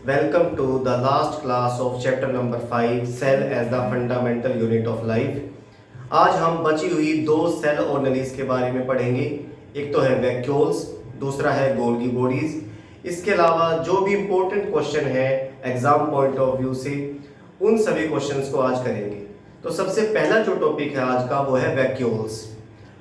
welcome to the last class of chapter number 5 cell as the fundamental unit of life। आज हम बची हुई दो सेल ऑर्गेनेल्स के बारे में पढ़ेंगे। एक तो है वैक्यूल्स, दूसरा है गोल्गी बॉडीज। इसके अलावा जो भी इंपॉर्टेंट क्वेश्चन है एग्जाम पॉइंट ऑफ व्यू से, उन सभी क्वेश्चंस को आज करेंगे। तो सबसे पहला जो टॉपिक है आज का वो है वैक्यूल्स।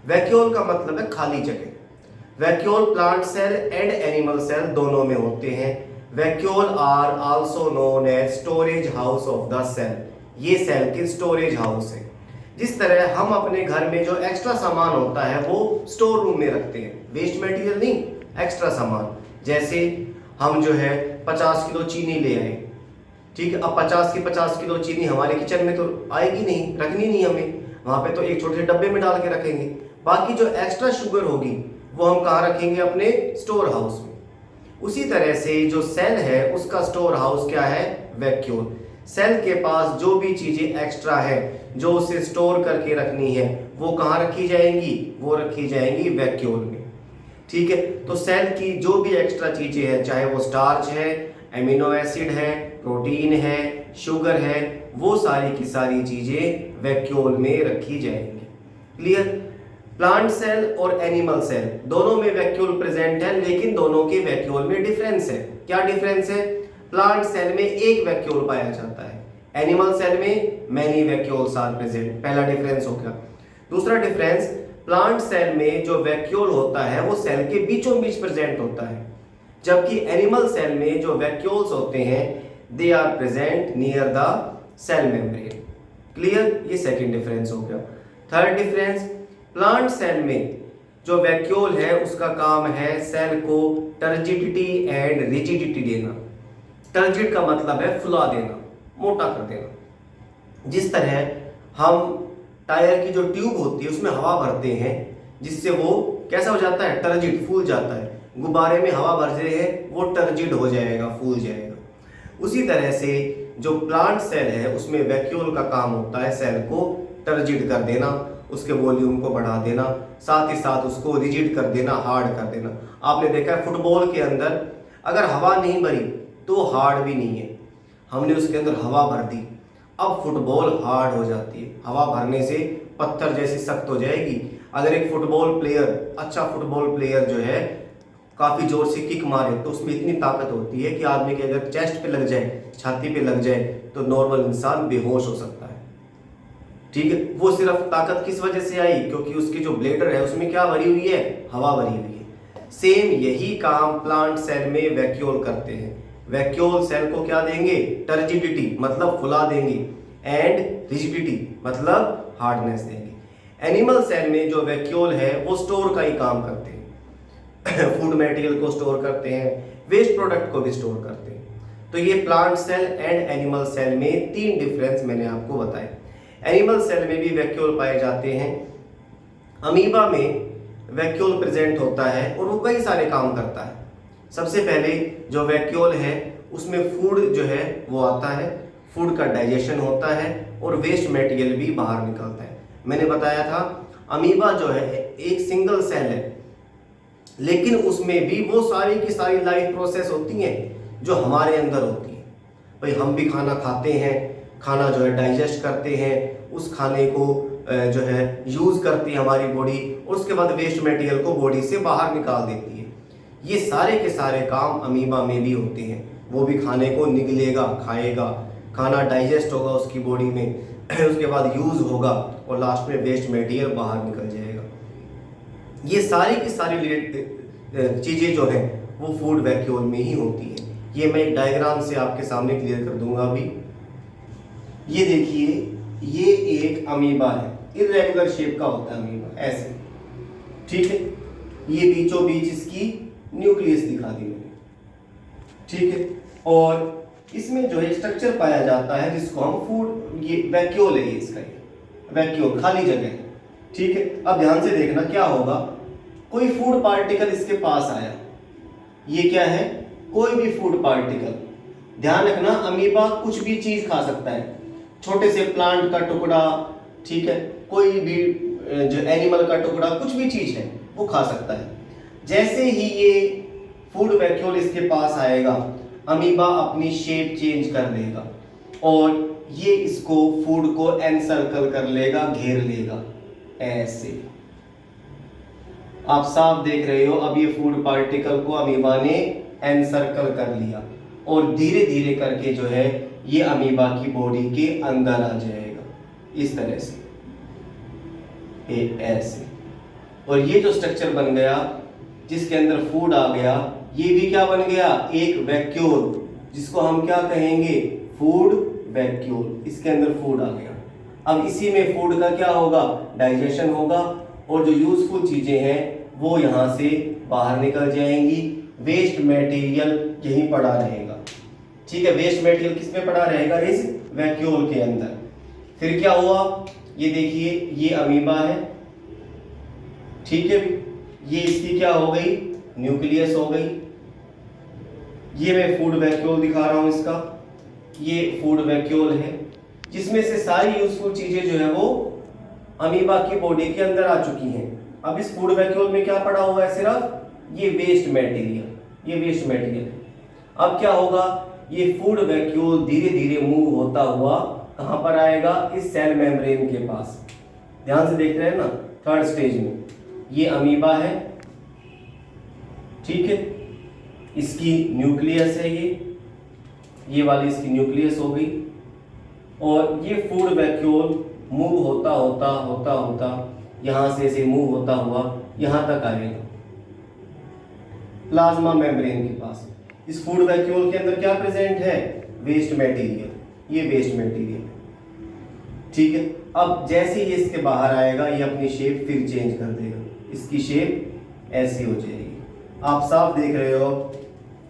वैक्यूल का मतलब है खाली जगह। Vacuole plant cell and animal cell दोनों में होते हैं। Vacuole are also known as storage house of the cell. ये सेल की स्टोरेज हाउस है। जिस तरह हम अपने घर में जो एक्स्ट्रा सामान होता है वो स्टोर रूम में रखते हैं, वेस्ट मटेरियल नहीं, एक्स्ट्रा सामान। जैसे हम जो है 50 किलो चीनी ले आए, ठीक है। अब 50 किलो चीनी हमारे किचन में तो आएगी नहीं, रखनी नहीं हमें, वहां पे तो एक छोटे से डब्बे में डाल के रखेंगे। बाकी जो एक्स्ट्रा शुगर होगी वो हम कहाँ रखेंगे? अपने स्टोर हाउस में। उसी तरह से जो सेल है उसका स्टोर हाउस क्या है? वैक्यूल। सेल के पास जो भी चीजें एक्स्ट्रा है जो उसे स्टोर करके रखनी है वो कहाँ रखी जाएंगी? वो रखी जाएंगी वैक्यूल में, ठीक है। तो सेल की जो भी एक्स्ट्रा चीजें हैं, चाहे वो स्टार्च है, एमिनो एसिड है, प्रोटीन है, शुगर है, वो सारी की सारी चीजें वैक्यूल में रखी जाएंगी। क्लियर? प्लांट सेल और एनिमल सेल दोनों में वैक्यूल प्रेजेंट है, लेकिन दोनों के वैक्यूल में डिफरेंस है। क्या डिफरेंस है? प्लांट सेल में एक वैक्यूल पाया जाता है, एनिमल सेल में मैनी वैक्यूल्स आर प्रेजेंट। पहला डिफरेंस हो गया। दूसरा डिफरेंस, प्लांट सेल में जो वैक्यूल होता है वो सेल के बीचों बीच प्रेजेंट होता है, जबकि एनिमल सेल में जो वैक्यूल्स होते हैं they are present near the cell membrane. Clear? ये सेकंड डिफरेंस हो गया। थर्ड डिफरेंस, प्लांट सेल में जो वैक्यूल है उसका काम है सेल को टर्जिडिटी एंड रिजिडिटी देना। टर्जिड का मतलब है फुला देना, मोटा कर देना। जिस तरह हम टायर की जो ट्यूब होती है उसमें हवा भरते हैं, जिससे वो कैसा हो जाता है? टर्जिड, फूल जाता है। गुब्बारे में हवा भर रहे हैं वो टर्जिड हो जाएगा, फूल जाएगा। उसी तरह से जो प्लांट सेल है उसमें वैक्यूल का काम होता है सेल को टर्जिड कर देना, उसके वॉल्यूम को बढ़ा देना, साथ ही साथ उसको रिजिड कर देना, हार्ड कर देना। आपने देखा है फुटबॉल के अंदर अगर हवा नहीं भरी तो हार्ड भी नहीं है। हमने उसके अंदर हवा भर दी, अब फुटबॉल हार्ड हो जाती है। हवा भरने से पत्थर जैसी सख्त हो जाएगी। अगर एक फुटबॉल प्लेयर, अच्छा फुटबॉल प्लेयर जो है काफी जोर से किक मारे तो उसमें इतनी ताकत होती है कि आदमी के अगर चेस्ट पे लग जाए, छाती पे लग जाए तो नॉर्मल इंसान बेहोश हो सकता है, ठीक है। वो सिर्फ ताकत किस वजह से आई? क्योंकि उसकी जो ब्लेडर है उसमें क्या भरी हुई है? हवा भरी हुई है। सेम यही काम प्लांट सेल में वैक्यूल करते हैं। वैक्यूल सेल को क्या देंगे? टर्जिडिटी मतलब फुला देंगे, एंड रिजिडिटी मतलब हार्डनेस देंगे। एनिमल सेल में जो वैक्यूल है वो स्टोर का ही काम करते हैं। फूड मटेरियल को स्टोर करते हैं, वेस्ट प्रोडक्ट को भी स्टोर करते हैं। तो ये plant cell and animal cell में तीन डिफरेंस मैंने आपको बताए। एनिमल सेल में भी वैक्यूल पाए जाते हैं। अमीबा में वैक्यूल प्रेजेंट होता है और वो कई सारे काम करता है। सबसे पहले जो वैक्यूल है उसमें फूड जो है वो आता है, फूड का डाइजेशन होता है और वेस्ट मटेरियल भी बाहर निकलता है। मैंने बताया था अमीबा जो है एक सिंगल सेल है, लेकिन उसमें भी वो सारी की सारी लाइफ प्रोसेस होती हैं जो हमारे अंदर होती है। भाई हम भी खाना खाते हैं, खाना जो है डाइजेस्ट करते हैं, उस खाने को जो है यूज करती है हमारी बॉडी, और उसके बाद वेस्ट मटेरियल को बॉडी से बाहर निकाल देती है। ये सारे के सारे काम अमीबा में भी होते हैं। वो भी खाने को निगलेगा, खाएगा, खाना डाइजेस्ट होगा उसकी बॉडी में, उसके बाद यूज होगा और लास्ट में वेस्ट मटेरियल बाहर निकल जाएगा। ये सारी की सारी चीजें जो है वो फूड वैक्यूल में ही होती है। ये मैं एक डायग्राम से आपके सामने क्लियर कर दूंगा अभी। ये देखिए, ये एक अमीबा है, इर्रेगुलर शेप का होता है अमीबा, ऐसे, ठीक है। ये बीचों बीच इसकी न्यूक्लियस दिखा दी मैंने, ठीक है। और इसमें जो है स्ट्रक्चर पाया जाता है जिसको हम फूड, ये वैक्यूल है, इसका ये वैक्यूल खाली जगह है, ठीक है। अब ध्यान से देखना क्या होगा। कोई फूड पार्टिकल इसके पास आया, ये क्या है? कोई भी फूड पार्टिकल। ध्यान रखना अमीबा कुछ भी चीज खा सकता है, छोटे से प्लांट का टुकड़ा, ठीक है, कोई भी जो एनिमल का टुकड़ा, कुछ भी चीज है वो खा सकता है। जैसे ही ये फूड वैक्यूल इसके पास आएगा अमीबा अपनी शेप चेंज कर लेगा और ये इसको फूड को एनसर्कल कर लेगा, घेर लेगा ऐसे। आप साफ देख रहे हो, अब ये फूड पार्टिकल को अमीबा ने एनसर्कल कर लिया और धीरे धीरे करके जो है ये अमीबा की बॉडी के अंदर आ जाएगा इस तरह से, ऐसे। और ये जो स्ट्रक्चर बन गया जिसके अंदर फूड आ गया, ये भी क्या बन गया, एक वैक्यूल, जिसको हम क्या कहेंगे, फूड वैक्यूल। इसके अंदर फूड आ गया। अब इसी में फूड का क्या होगा, डाइजेशन होगा और जो यूजफुल चीजें हैं वो यहां से बाहर निकल जाएंगी। वेस्ट मटेरियल यहीं पड़ा रहेगा, ठीक है। वेस्ट मटेरियल किस में पड़ा रहेगा, इस वैक्यूल के अंदर। फिर क्या हुआ, ये देखिए ये अमीबा है, ठीक है। ये इसकी क्या हो गई, न्यूक्लियस हो गई। ये मैं फूड वैक्यूल दिखा रहा हूं इसका, ये फूड वैक्यूल है जिसमें से सारी यूजफुल चीजें जो है वो अमीबा की बॉडी के अंदर आ चुकी हैं। अब इस फूड वैक्यूल में क्या पड़ा हुआ है, सिर्फ ये वेस्ट मटेरियल, ये वेस्ट मटेरियल है। अब क्या होगा, ये फूड वैक्यूल धीरे धीरे मूव होता हुआ कहां पर आएगा, इस सेल मेम्ब्रेन के पास। ध्यान से देख रहे हैं ना, थर्ड स्टेज में ये अमीबा है, ठीक है। इसकी न्यूक्लियस है, ये वाली इसकी न्यूक्लियस हो गई और ये फूड वैक्यूल मूव होता होता होता होता यहां से मूव होता हुआ यहां तक आएगा प्लाज्मा मेम्ब्रेन के पास। इस फूड वैक्यूल के अंदर क्या प्रेजेंट है, वेस्ट मटेरियल, ये वेस्ट मटेरियल, ठीक है। अब जैसे ही इसके बाहर आएगा ये अपनी शेप फिर चेंज कर देगा, इसकी शेप ऐसी हो जाएगी। आप साफ देख रहे हो,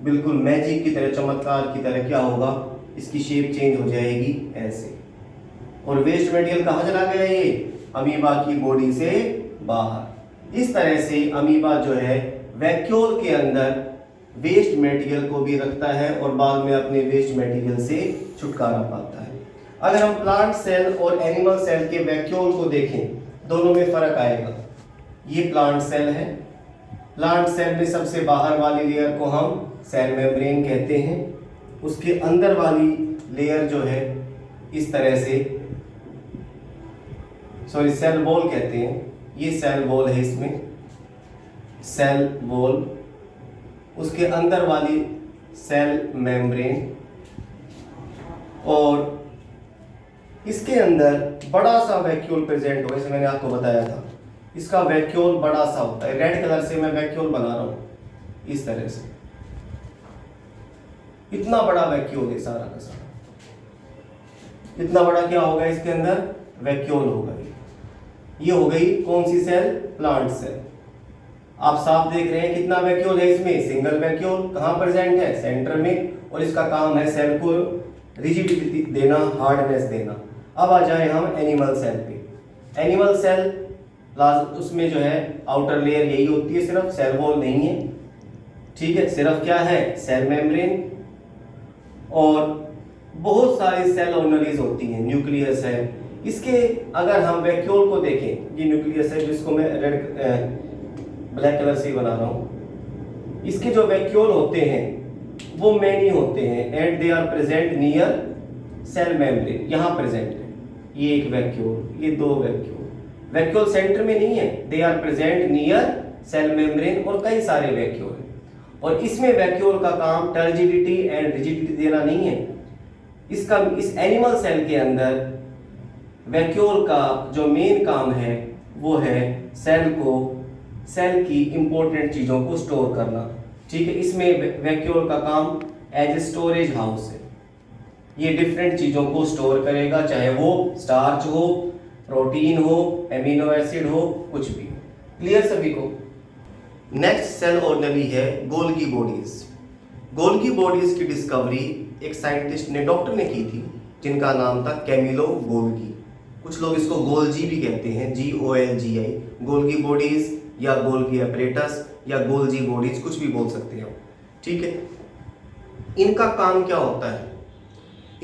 बिल्कुल मैजिक की तरह, चमत्कार की तरह क्या होगा, इसकी शेप चेंज हो जाएगी ऐसे। और वेस्ट मटेरियल कहाँ चला गया, ये अमीबा की बॉडी से बाहर। इस तरह से अमीबा जो है वैक्यूल के अंदर वेस्ट मटेरियल को भी रखता है और बाद में अपने वेस्ट मटेरियल से छुटकारा पाता है। अगर हम प्लांट सेल और एनिमल सेल के वैक्यूल को देखें, दोनों में फर्क आएगा। ये प्लांट सेल है, प्लांट सेल में सबसे बाहर वाली लेयर को हम सेल मेम्ब्रेन कहते हैं। उसके अंदर वाली लेयर जो है इस तरह से, सॉरी सेल वॉल कहते हैं, ये सेल वॉल है, इसमें सेल वॉल। उसके अंदर वाली सेल मेम्ब्रेन और इसके अंदर बड़ा सा वैक्यूल प्रेजेंट होगा, जैसे मैंने आपको बताया था। इसका वैक्यूल बड़ा सा होता है, रेड कलर से मैं वैक्यूल बना रहा हूं इस तरह से। इतना बड़ा वैक्यूल है सारा का सारा, इतना बड़ा क्या होगा, इसके अंदर वैक्यूल होगा। ये हो गई कौन सी सेल, प्लांट सेल। आप साफ देख रहे हैं कितना वैक्यूल है इसमें, सिंगल वैक्यूल। कहां प्रेजेंट है, सेंटर में, और इसका काम है सेल को रिजिडिटी देना, हार्डनेस देना। अब आ जाए हम एनिमल सेल पे। एनिमल सेल उसमें जो है आउटर लेयर यही होती है, सिर्फ सेल वॉल नहीं है, ठीक है। सिर्फ क्या है, सेल मेम्ब्रेन और बहुत सारी सेल ऑर्गेनेल्स होती हैं, न्यूक्लियस है। इसके अगर हम वैक्यूल को देखें, ये न्यूक्लियस है जिसको मैं रेड ब्लैक कलर से बना रहा हूं। इसके जो वैक्यूल होते हैं वो मैनी होते हैं and they are present near cell membrane. यहाँ प्रेजेंट है ये एक वैक्यूल, ये दो वैक्यूल। वैक्यूल सेंटर में नहीं है, they are present near cell membrane और कई सारे वैक्यूल हैं। और इसमें वैक्यूल का काम टर्जिडिटी एंड रिजिडिटी देना नहीं है। इसका इस एनिमल सेल के अंदर वैक्यूल का जो मेन काम है वो है सेल की इंपॉर्टेंट चीजों को स्टोर करना, ठीक है। इसमें वैक्यूल का काम एज ए स्टोरेज हाउस है। ये डिफरेंट चीजों को स्टोर करेगा, चाहे वो स्टार्च हो, प्रोटीन हो, एमिनो एसिड हो, कुछ भी। क्लियर सभी को। नेक्स्ट सेल ऑर्गेनेल है गोल्गी बॉडीज। गोल्गी बॉडीज की डिस्कवरी एक साइंटिस्ट ने, डॉक्टर ने की थी, जिनका नाम था कैमिलो गोल्गी। कुछ लोग इसको गोल्जी भी कहते हैं, GOLGI। गोल्गी बॉडीज या गोल्गी अपरेटस या गोल्जी बॉडीज, कुछ भी बोल सकते हैं, ठीक है। इनका काम क्या होता है,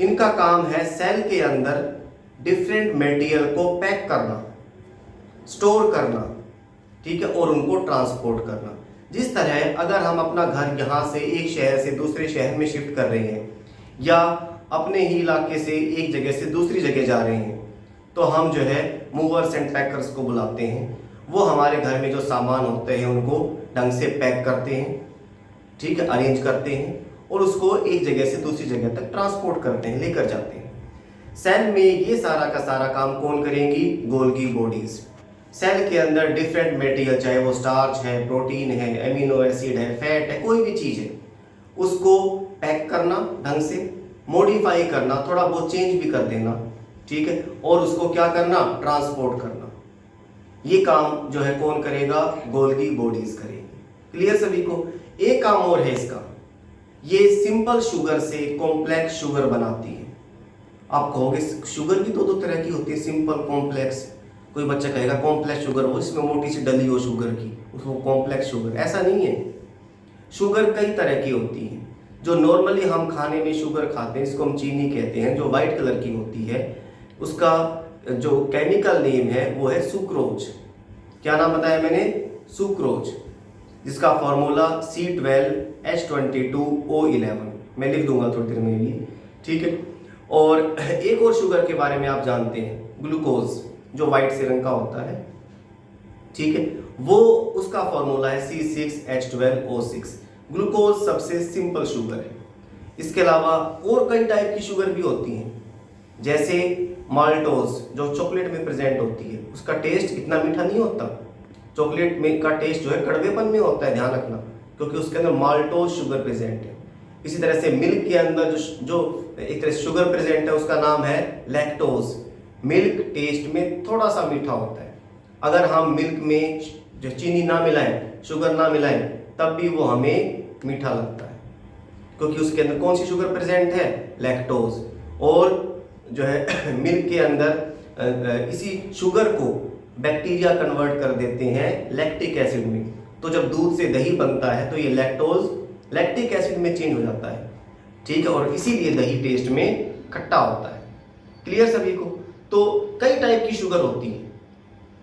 इनका काम है सेल के अंदर डिफरेंट मटेरियल को पैक करना, स्टोर करना, ठीक है, और उनको ट्रांसपोर्ट करना। जिस तरह अगर हम अपना घर यहाँ से एक शहर से दूसरे शहर में शिफ्ट कर रहे हैं या अपने ही इलाके से एक जगह से दूसरी जगह जा रहे हैं, तो हम जो है मूवर्स एंड पैकर्स को बुलाते हैं। वो हमारे घर में जो सामान होते हैं उनको ढंग से पैक करते हैं, ठीक है, अरेंज करते हैं और उसको एक जगह से दूसरी जगह तक ट्रांसपोर्ट करते हैं, लेकर जाते हैं। सेल में ये सारा का सारा काम कौन करेंगी? Golgi bodies. सेल के अंदर डिफरेंट मटेरियल, चाहे वो स्टार्च है, प्रोटीन है, एमिनो एसिड है, फैट है, कोई भी चीज़ है, उसको पैक करना, ढंग से मॉडिफाई करना, थोड़ा बहुत चेंज भी कर देना, ठीक है, और उसको क्या करना? ट्रांसपोर्ट करना। ये काम जो है कौन करेगा? गोल्गी बॉडीज करेगी। क्लियर सभी को? एक काम और है इसका, ये सिंपल शुगर से कॉम्प्लेक्स शुगर बनाती है। आप कहोगे शुगर भी दो तरह की होती है, सिंपल, कॉम्प्लेक्स। कोई बच्चा कहेगा कॉम्प्लेक्स शुगर हो जिसमें मोटी सी डली हो शुगर की, उसको कॉम्प्लेक्स शुगर। ऐसा नहीं है, शुगर कई तरह की होती है। जो नॉर्मली हम खाने में शुगर खाते हैं, इसको हम चीनी कहते हैं, जो वाइट कलर की होती है, उसका जो केमिकल नेम है वो है सुक्रोज। क्या नाम बताया मैंने? सुक्रोज, जिसका फॉर्मूला C12H22O11। मैं लिख दूंगा थोड़ी देर में भी, ठीक है। और एक और शुगर के बारे में आप जानते हैं, ग्लूकोज, जो व्हाइट से रंग का होता है, ठीक है, वो उसका फॉर्मूला है C6H12O6। ग्लूकोज सबसे सिंपल शुगर है। इसके अलावा और कई टाइप की शुगर भी होती हैं, जैसे माल्टोज, जो चॉकलेट में प्रेजेंट होती है, उसका टेस्ट इतना मीठा नहीं होता। चॉकलेट में का टेस्ट जो है कड़वेपन में होता है, ध्यान रखना, क्योंकि उसके अंदर माल्टोज शुगर प्रेजेंट है। इसी तरह से मिल्क के अंदर जो एक तरह शुगर प्रेजेंट है, उसका नाम है लैक्टोज। मिल्क टेस्ट में थोड़ा सा मीठा होता है। अगर हम मिल्क में जो चीनी ना मिलाएं, शुगर ना मिलाएं, तब भी वो हमें मीठा लगता है, क्योंकि उसके अंदर कौन सी शुगर प्रेजेंट है? लैक्टोज। और जो है मिल्क के अंदर इसी शुगर को बैक्टीरिया कन्वर्ट कर देते हैं लैक्टिक एसिड में। तो जब दूध से दही बनता है तो ये लैक्टोज लैक्टिक एसिड में चेंज हो जाता है, ठीक है, और इसीलिए दही टेस्ट में खट्टा होता है। क्लियर सभी को? तो कई टाइप की शुगर होती है,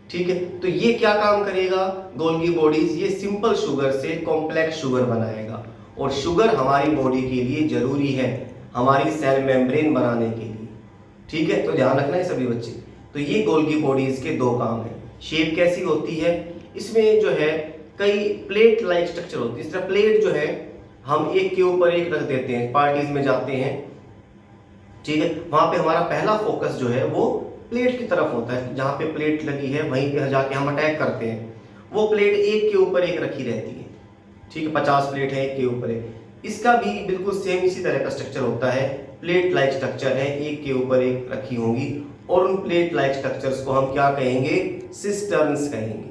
ठीक है। तो ये क्या काम करेगा? गोल्गी बॉडीज ये सिंपल शुगर से कॉम्प्लेक्स शुगर बनाएगा। और शुगर हमारी बॉडी के लिए जरूरी है, हमारी सेल मेम्ब्रेन बनाने के लिए, ठीक है। तो ध्यान रखना है सभी बच्चे। तो ये गोल्गी बॉडीज के दो काम है। शेप कैसी होती है? इसमें जो है कई प्लेट लाइक स्ट्रक्चर होती है। इस तरह प्लेट जो है हम एक के ऊपर एक रख देते हैं, पार्टीज में जाते हैं, ठीक है, वहां पे हमारा पहला फोकस जो है वो प्लेट की तरफ होता है। जहां पे प्लेट लगी है वहीं पे जाके हम अटैक करते हैं। वो प्लेट एक के ऊपर एक रखी रहती है, ठीक है, 50 प्लेट है एक के ऊपर एक। इसका भी बिल्कुल सेम इसी तरह का स्ट्रक्चर होता है, प्लेट लाइक स्ट्रक्चर है, एक के ऊपर एक रखी होंगी। और उन प्लेट लाइक स्ट्रक्चर्स को हम क्या कहेंगे? सिस्टर्न्स कहेंगे,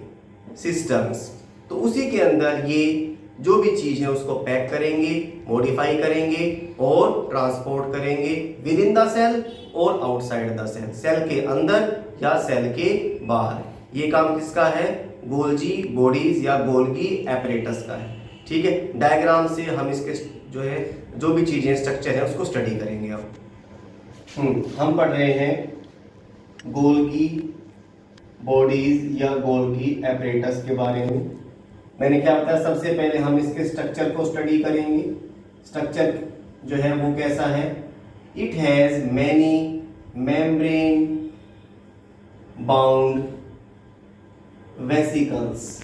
सिस्टर्न्स। तो उसी के अंदर ये जो भी चीज है उसको पैक करेंगे, मॉडिफाई करेंगे और ट्रांसपोर्ट करेंगे विद इन द सेल और आउटसाइड द सेल, सेल के अंदर या सेल के बाहर। ये काम किसका है? गोल्गी बॉडीज या गोल्गी एपरेटस का है, ठीक है। डायग्राम से हम इसके जो है जो भी चीजें स्ट्रक्चर है उसको स्टडी करेंगे। अब हम पढ़ रहे हैं गोल्गी बॉडीज या गोल्गी एपरेटस के बारे में। मैंने क्या बताया? सबसे पहले हम इसके स्ट्रक्चर को स्टडी करेंगे। स्ट्रक्चर जो है वो कैसा है? It has many membrane bound vesicles.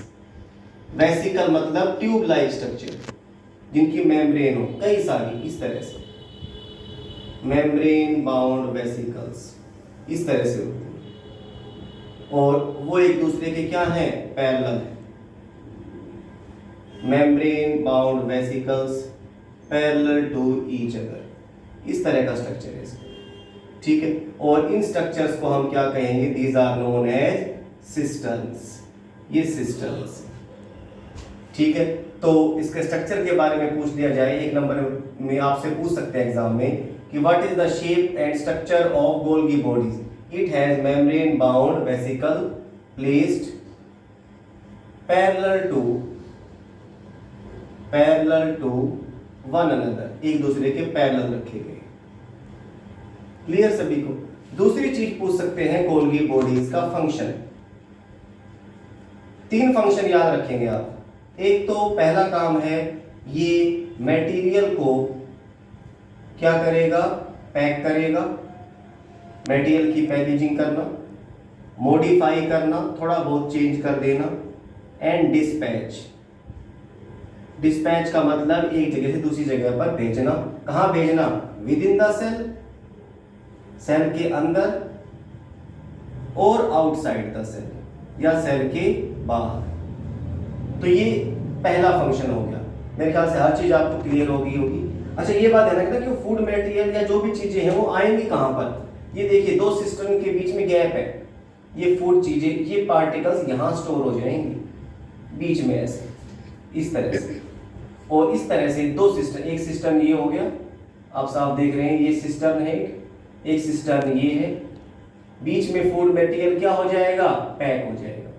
Vesicle मतलब ट्यूब लाइक स्ट्रक्चर, जिनकी मेम्ब्रेन हो कई सारी, इस तरह से मेम्ब्रेन बाउंड वेसिकल्स इस तरह से होती है। और वो एक दूसरे के क्या है? पैरेलल है। Membrane bound vesicles parallel to each other, इस तरह का स्ट्रक्चर है इसका, ठीक है। और इन स्ट्रक्चर्स को हम क्या कहेंगे? These are known as cisterns. ये सिस्टर्न्स, ठीक है। तो इसके स्ट्रक्चर के बारे में पूछ लिया जाए, एक नंबर में आपसे पूछ सकते हैं एग्जाम में कि what is the shape and structure of Golgi bodies? It has membrane bound vesicle placed parallel to one another, एक दूसरे के पैरेलल रखे गए। क्लियर सभी को? दूसरी चीज पूछ सकते हैं गोल्गी बॉडीज का फंक्शन। 3 फंक्शन याद रखेंगे आप। एक तो पहला काम है ये मटेरियल को क्या करेगा, पैक करेगा, मटेरियल की पैकेजिंग करना, मॉडिफाई करना, थोड़ा बहुत चेंज कर देना, एंड डिस्पैच। डिस्पैच का मतलब एक जगह से दूसरी जगह पर भेजना। कहां भेजना? Within the cell, cell के अंदर, और आउटसाइड द सेल या सेल के बाहर। तो ये पहला फंक्शन हो गया। मेरे ख्याल से हर चीज आपको क्लियर होगी। अच्छा ये बात है ना कि फूड मटेरियल या जो भी चीजें हैं वो आएंगी कहां पर? ये देखिए दो सिस्टम के बीच में गैप है, ये फूड चीजें, ये पार्टिकल्स यहां स्टोर हो जाएंगे बीच में ऐसे, इस तरह से, और इस तरह से दो सिस्टम, एक सिस्टम ये हो गया, आप साफ देख रहे हैं, ये सिस्टम है, एक सिस्टम ये है, बीच में फूड मटेरियल क्या हो जाएगा? पैक हो जाएगा।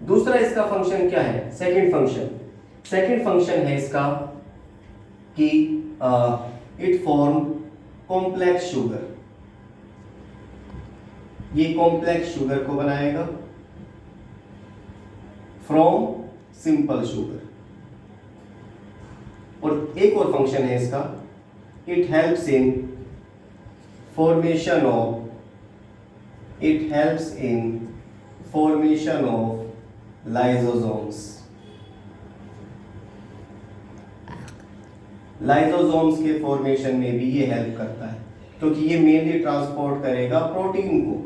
दूसरा इसका फंक्शन क्या है? सेकंड फंक्शन है इसका कि इट फॉर्म कॉम्प्लेक्स शुगर। ये कॉम्प्लेक्स शुगर को बनाएगा फ्रॉम सिंपल शुगर। और एक और फंक्शन है इसका, it helps in formation of lysosomes. Lysosomes के फॉर्मेशन में भी ये हेल्प करता है, क्योंकि ये मेनली ट्रांसपोर्ट करेगा प्रोटीन को,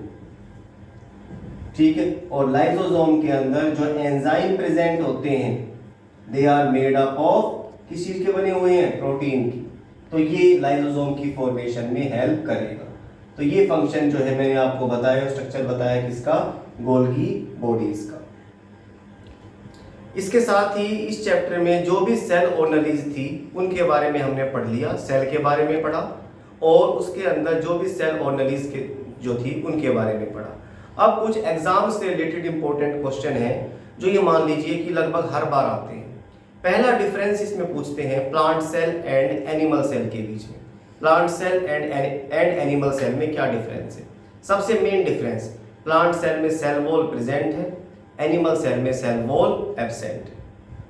ठीक है। और लाइसोसोम के अंदर जो एंजाइम प्रेजेंट होते हैं, they are made up of, किस चीज के बने हुए हैं? प्रोटीन की। तो ये लाइसोसोम की फॉर्मेशन में हेल्प करेगा। तो ये फंक्शन जो है मैंने आपको बताया, स्ट्रक्चर बताया किसका? गोल्गी बॉडीज का। इसके साथ ही इस चैप्टर में जो भी सेल ऑर्गेनेल्स थी उनके बारे में हमने पढ़ लिया, सेल के बारे में पढ़ा, और उसके अंदर जो भी सेल ऑर्गेनेल्स के जो थी उनके बारे में पढ़ा। अब कुछ एग्जाम से रिलेटेड इंपॉर्टेंट क्वेश्चन है जो ये मान लीजिए कि लगभग हर बार आते हैं। पहला डिफरेंस इसमें पूछते हैं plant cell and animal cell के बीच में। Plant cell and animal cell में क्या डिफरेंस है? सबसे मेन डिफरेंस, प्लांट सेल में सेल वॉल प्रेजेंट है, एनिमल सेल में cell wall absent.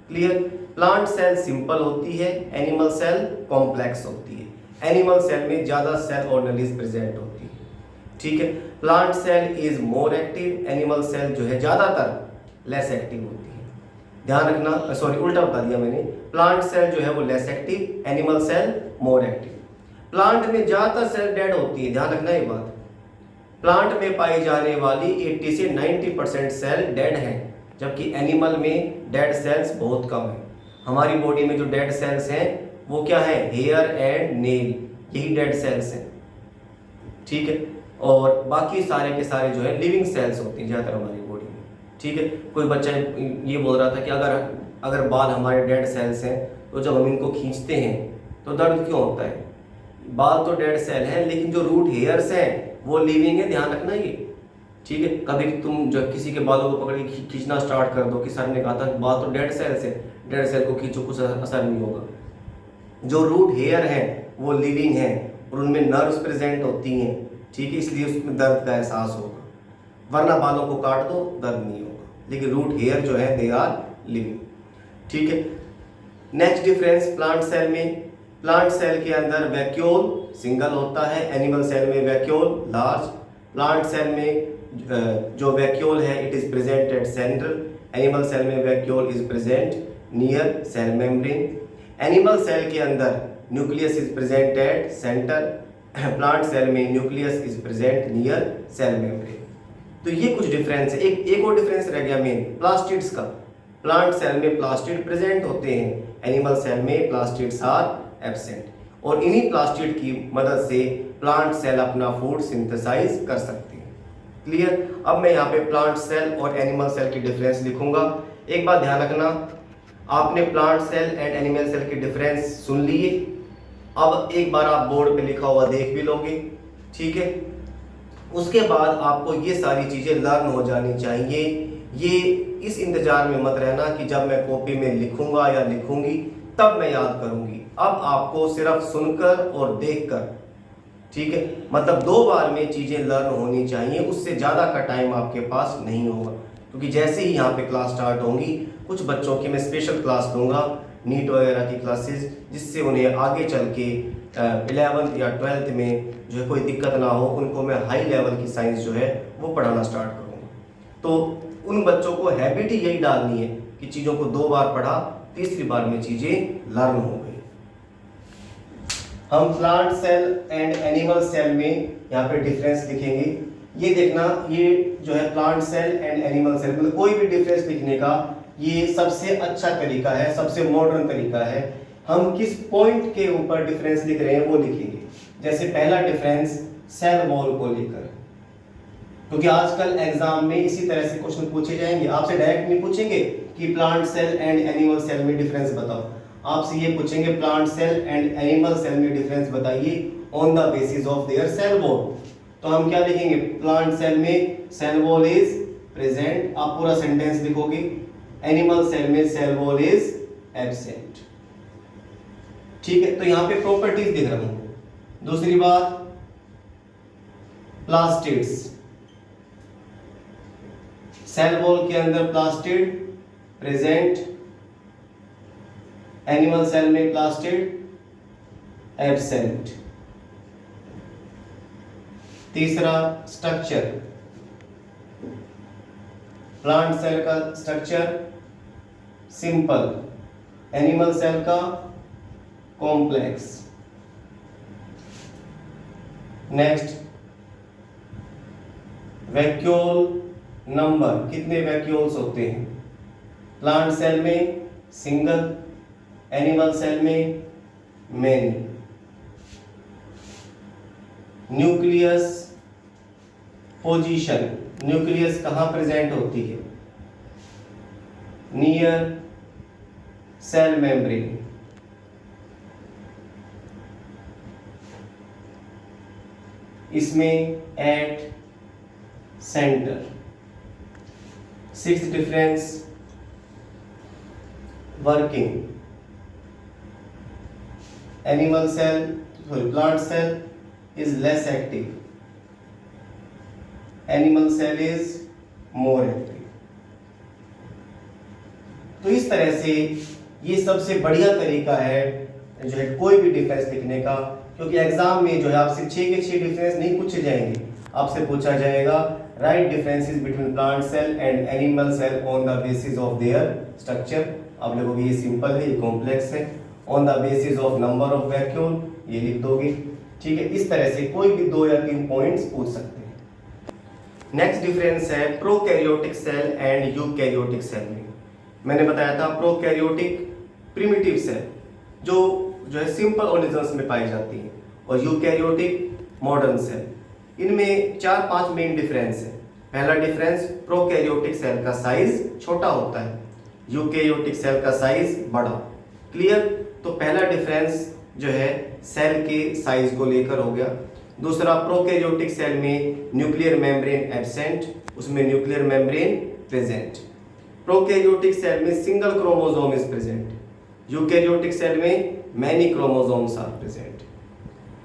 Clear? Plant cell simple होती है, एनिमल सेल कॉम्प्लेक्स होती है। एनिमल सेल में ज्यादा सेल ऑर्गेनेल्स प्रेजेंट होती है, ठीक है। Plant cell is more active, animal cell जो है ज्यादातर लेस एक्टिव होती है। ध्यान रखना, सॉरी उल्टा बता दिया मैंने, प्लांट सेल जो है वो less active, animal cell more active. Plant में ज्यादातर सेल डेड होती है, ध्यान रखना ये बात। प्लांट में पाई जाने वाली 80 से 90% सेल डेड हैं, जबकि एनिमल में डेड सेल्स बहुत कम है। हमारी बॉडी में जो डेड सेल्स हैं वो क्या है? हेयर एंड नेल, यही डेड सेल्स हैं, ठीक है। और बाकी सारे के सारे जो है लिविंग सेल्स होती हैं ज़्यादातर हमारी बॉडी में, ठीक है। कोई बच्चा ये बोल रहा था कि अगर बाल हमारे डेड सेल्स हैं तो जब हम इनको खींचते हैं तो दर्द क्यों होता है? बाल तो डेड सेल हैं, लेकिन जो रूट हेयर्स हैं वो लिविंग है, ध्यान रखना ये, ठीक है। कभी तुम जब किसी के बालों को पकड़ के खींचना स्टार्ट कर दो कि सर ने कहा था बाल तो डेड सेल से, डेड सेल को खींचो कुछ असर नहीं होगा। जो रूट हेयर है वो लिविंग है और उनमें नर्व्स प्रेजेंट होती हैं, ठीक है, इसलिए उसमें दर्द का एहसास होगा। वरना बालों को काट दो दर्द नहीं होगा, लेकिन रूट हेयर जो है दे आर लिविंग, ठीक है। नेक्स्ट डिफरेंस प्लांट सेल में, प्लांट सेल के अंदर वैक्यूल सिंगल होता है, एनिमल सेल में वैक्यूल लार्ज। प्लांट सेल में जो वैक्यूल है it is present at centre, animal cell में vacuole is present near cell membrane. Animal cell के अंदर nucleus is present at centre, plant cell में nucleus is present near cell membrane. तो ये कुछ डिफरेंस है। एक और डिफरेंस रह गया मेन, प्लास्टिड्स का। प्लांट सेल में प्लास्टिड प्रेजेंट होते हैं, एनिमल सेल में प्लास्टिड्स आर एब्सेंट, और इन्हीं प्लास्टिड की मदद से प्लांट सेल अपना फूड सिंथेसाइज कर सकते हैं। क्लियर? अब मैं यहाँ पे प्लांट सेल और एनिमल सेल की डिफरेंस लिखूंगा। एक बात ध्यान रखना, आपने plant cell and animal cell की डिफरेंस सुन लिए, अब एक बार आप बोर्ड पे लिखा हुआ देख भी लोगे, ठीक है। उसके बाद आपको ये सारी चीजें लर्न हो जानी चाहिए। ये इस इंतजार में मत रहना कि जब मैं कॉपी में लिखूंगा या लिखूंगी तब मैं याद करूंगी। अब आपको सिर्फ सुनकर और देखकर, ठीक है, मतलब 2 बार में चीजें लर्न होनी चाहिए, उससे ज्यादा का टाइम आपके पास नहीं होगा, क्योंकि जैसे ही यहाँ पे क्लास स्टार्ट होंगी कुछ बच्चों की मैं स्पेशल क्लास लूँगा, नीट वगैरह की क्लासेस, जिससे उन्हें आगे चल के 11th या 12th में जो है कोई दिक्कत ना हो, उनको मैं हाई लेवल की साइंस जो है वो पढ़ाना स्टार्ट करूँगा। तो उन बच्चों को हैबिट ही यही डालनी है कि चीज़ों को 2 बार पढ़ा, तीसरी बार में चीज़ें लर्न हो गई। हम plant cell and animal cell में यहाँ पे डिफरेंस लिखेंगे। ये देखना, ये जो है plant cell and animal cell, मतलब कोई भी डिफरेंस लिखने का ये सबसे अच्छा तरीका है, सबसे मॉडर्न तरीका है। हम किस पॉइंट के ऊपर डिफरेंस लिख रहे हैं वो लिखेंगे। जैसे पहला डिफरेंस सेल वॉल को लेकर, क्योंकि आजकल एग्जाम में इसी तरह से क्वेश्चन पूछे जाएंगे। आपसे डायरेक्ट नहीं पूछेंगे कि plant cell and animal cell में डिफरेंस बताओ, आपसे ये पूछेंगे plant cell and animal cell में डिफरेंस बताइए on the basis of their cell wall. तो हम क्या लिखेंगे, प्लांट सेल में सेल वॉल इज प्रेजेंट, आप पूरा सेंटेंस लिखोगे। एनिमल सेल में सेल वॉल इज एब्सेंट। ठीक है, तो यहाँ पे प्रॉपर्टीज दिख रहा हूं। दूसरी बात, प्लास्टिड्स, सेल वॉल के अंदर प्लास्टिड प्रेजेंट, एनिमल सेल में प्लास्टिड एब्सेंट। तीसरा स्ट्रक्चर, प्लांट सेल का स्ट्रक्चर सिंपल, एनिमल सेल का कॉम्प्लेक्स। नेक्स्ट, वैक्यूल नंबर, कितने वैक्यूल्स होते हैं? प्लांट सेल में सिंगल, एनिमल सेल में मेनी। न्यूक्लियस पोजीशन, न्यूक्लियस कहां प्रेजेंट होती है? Near cell membrane. इसमें at centre. Sixth difference, working, animal cell plant cell is less active, animal cell is more active। तो इस तरह से ये सबसे बढ़िया तरीका है जो है कोई भी डिफरेंस लिखने का, क्योंकि एग्जाम में जो है आपसे 6 के 6 डिफरेंस नहीं पूछे जाएंगे, आपसे पूछा जाएगा write differences between plant cell and animal cell on the basis of their structure. आप लोगों ये सिंपल है, ये कॉम्प्लेक्स है। On the basis of number of vacuole, ये लिख दोगे। ठीक है, इस तरह से कोई भी 2 या 3 पॉइंट्स पूछ सकते हैं। नेक्स्ट डिफरेंस है prokaryotic cell and eukaryotic cell में। मैंने बताया था प्रोकैरियोटिक प्रिमिटिव सेल जो है सिंपल ऑर्गेनिजम्स में पाई जाती है, और यूकैरियोटिक मॉडर्न सेल। इनमें 4-5 मेन डिफरेंस है। पहला डिफरेंस, प्रोकैरियोटिक सेल का साइज छोटा होता है, यूकैरियोटिक सेल का साइज बड़ा। क्लियर? तो पहला डिफरेंस जो है सेल के साइज को लेकर हो गया। दूसरा, प्रोकैरियोटिक सेल में न्यूक्लियर मेम्ब्रेन एब्सेंट, उसमें nuclear membrane present. Prokaryotic cell में single chromosome is present, eukaryotic cell में मैनी क्रोमोसोम्स आर प्रेजेंट।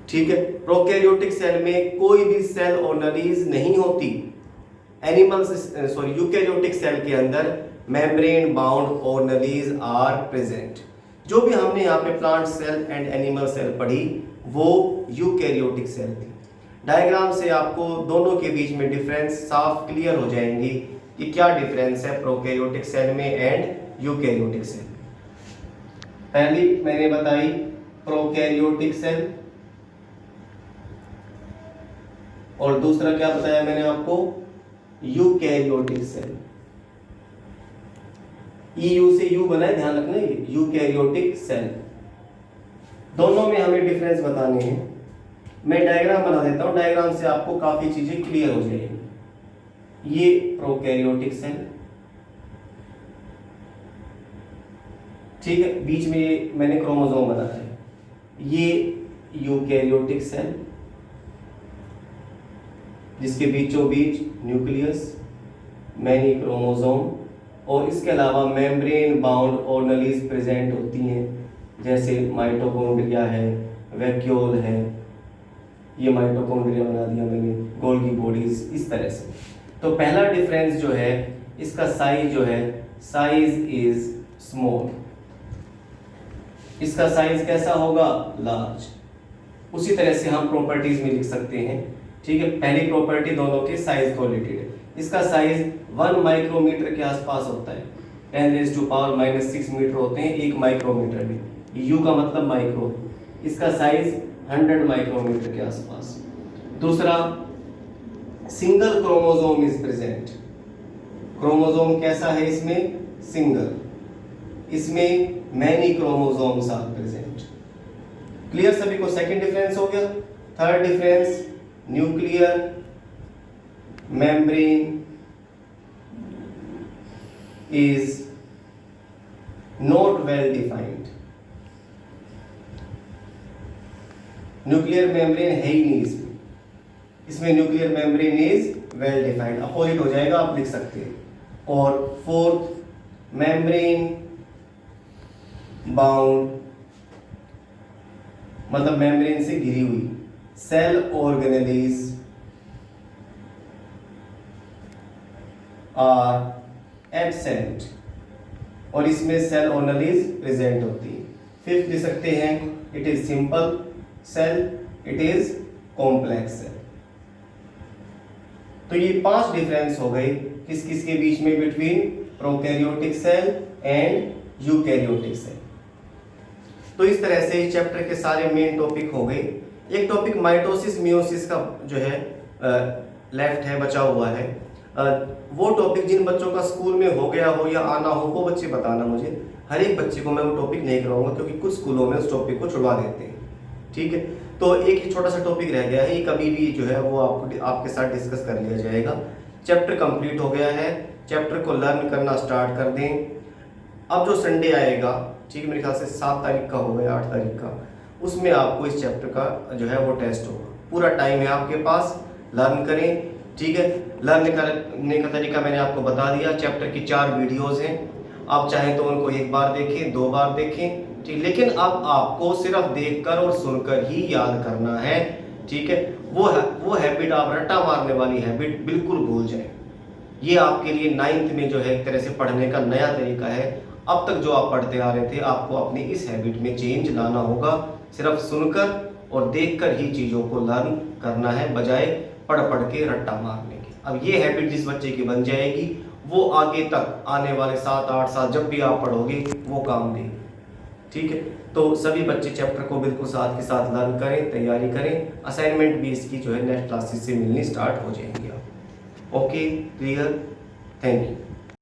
ठीक है, प्रोकैरियोटिक सेल में कोई भी सेल ऑर्गेनेलिज नहीं होती। यूकैरियोटिक सेल के अंदर membrane bound organelles are present. जो भी हमने यहाँ पे plant cell and animal cell पढ़ी वो यूकैरियोटिक सेल थी। डायग्राम से आपको दोनों के बीच में डिफरेंस साफ क्लियर हो जाएंगी कि क्या डिफरेंस है प्रोकैरियोटिक सेल में एंड यूकैरियोटिक सेल में। पहली मैंने बताई प्रोकैरियोटिक सेल, और दूसरा क्या बताया मैंने आपको, यूकैरियोटिक सेल। EU से U बना है, ध्यान रखना, ये यूकैरियोटिक सेल। दोनों में हमें डिफरेंस बताने हैं। मैं डायग्राम बना देता हूं, डायग्राम से आपको काफी चीजें क्लियर हो जाएंगी। ये प्रोकैरियोटिक सेल, ठीक है, बीच में ये मैंने क्रोमोसोम बनाया है। ये यूकैरियोटिक सेल जिसके बीचों बीच न्यूक्लियस, मैनी क्रोमोसोम, और इसके अलावा मेम्ब्रेन बाउंड ऑर्गेनेलिज प्रेजेंट होती हैं, जैसे माइटोकॉन्ड्रिया है, वैक्यूल है, ये माइटोकॉन्ड्रिया बना दिया मैंने, गोल्गी बॉडीज, इस तरह से। तो पहला डिफरेंस जो है इसका साइज जो है साइज इज स्मॉल। इसका साइज कैसा होगा? लार्ज। उसी तरह से हम प्रॉपर्टीज में लिख सकते हैं, ठीक है। पहली प्रॉपर्टी दोनों के साइज को रिलेटेड है। इसका साइज 1 माइक्रोमीटर के आसपास होता है। 10⁻⁻⁻6 मीटर होते हैं 1 माइक्रोमीटर में। यू का मतलब माइक्रो। इसका साइज 100 माइक्रोमीटर के आसपास। दूसरा, single chromosome is present. Chromosome कैसा है इसमें? सिंगल। इसमें many chromosomes are present. Clear सभी को? सेकंड डिफरेंस हो गया। Third difference, nuclear membrane is not well defined। Nuclear membrane है ही नहीं इसमें। इसमें nuclear membrane is well defined. Opposite हो जाएगा, आप लिख सकते हैं। और फोर्थ, मेम्ब्रेन बाउंड, मतलब मेम्ब्रेन से घिरी हुई। सेल ऑर्गेनेलीज आर एब्सेंट, और इसमें सेल ऑर्गेनेलीज प्रेजेंट होती है। फिफ्थ लिख सकते हैं, it is simple cell, it is complex cell. तो ये 5 डिफरेंस हो गए किस किस के बीच में, between prokaryotic cell and eukaryotic cell. तो इस तरह से चैप्टर के सारे मेन टॉपिक हो गए। एक टॉपिक माइटोसिस मियोसिस का जो है लेफ्ट है, बचा हुआ है। वो टॉपिक जिन बच्चों का स्कूल में हो गया हो या आना हो, वो बच्चे बताना मुझे। हर एक बच्चे को मैं वो टॉपिक नहीं कराऊंगा, क्योंकि कुछ स्कूलों में उस टॉपिक को छुड़वा देते हैं, ठीक है। तो एक ही छोटा सा टॉपिक रह गया है, ये कभी भी जो है वो आपके साथ डिस्कस कर लिया जाएगा। चैप्टर कंप्लीट हो गया है। चैप्टर को लर्न करना स्टार्ट कर दें। अब जो संडे आएगा, ठीक है, मेरे ख्याल से 7 तारीख का होगा या 8 तारीख का, उसमें आपको इस चैप्टर का जो है वो टेस्ट होगा। पूरा टाइम है आपके पास, लर्न करें, ठीक है। लर्न करने का तरीका मैंने आपको बता दिया। चैप्टर की 4 वीडियोस हैं, आप चाहें तो उनको 1 बार देखें, 2 बार देखें, ठीक। लेकिन अब आपको सिर्फ देखकर और सुनकर ही याद करना है, ठीक है। वो हैबिट, आप रट्टा मारने वाली हैबिट बिल्कुल भूल जाएं। ये आपके लिए 9th में जो है एक तरह से पढ़ने का नया तरीका है। अब तक जो आप पढ़ते आ रहे थे, आपको अपनी इस हैबिट में चेंज लाना होगा। सिर्फ सुनकर और देखकर ही चीज़ों को लर्न करना है, बजाय पढ़ के रट्टा मारने के। अब ये हैबिट जिस बच्चे की बन जाएगी, वो आगे तक आने वाले 7-8 साल जब भी आप पढ़ोगे वो काम देगी, ठीक है। तो सभी बच्चे चैप्टर को बिल्कुल साथ के साथ लर्न करें, तैयारी करें। असाइनमेंट भी इसकी जो है नेक्स्ट क्लासेस से मिलनी स्टार्ट हो जाएंगी। Okay, clear, thank you.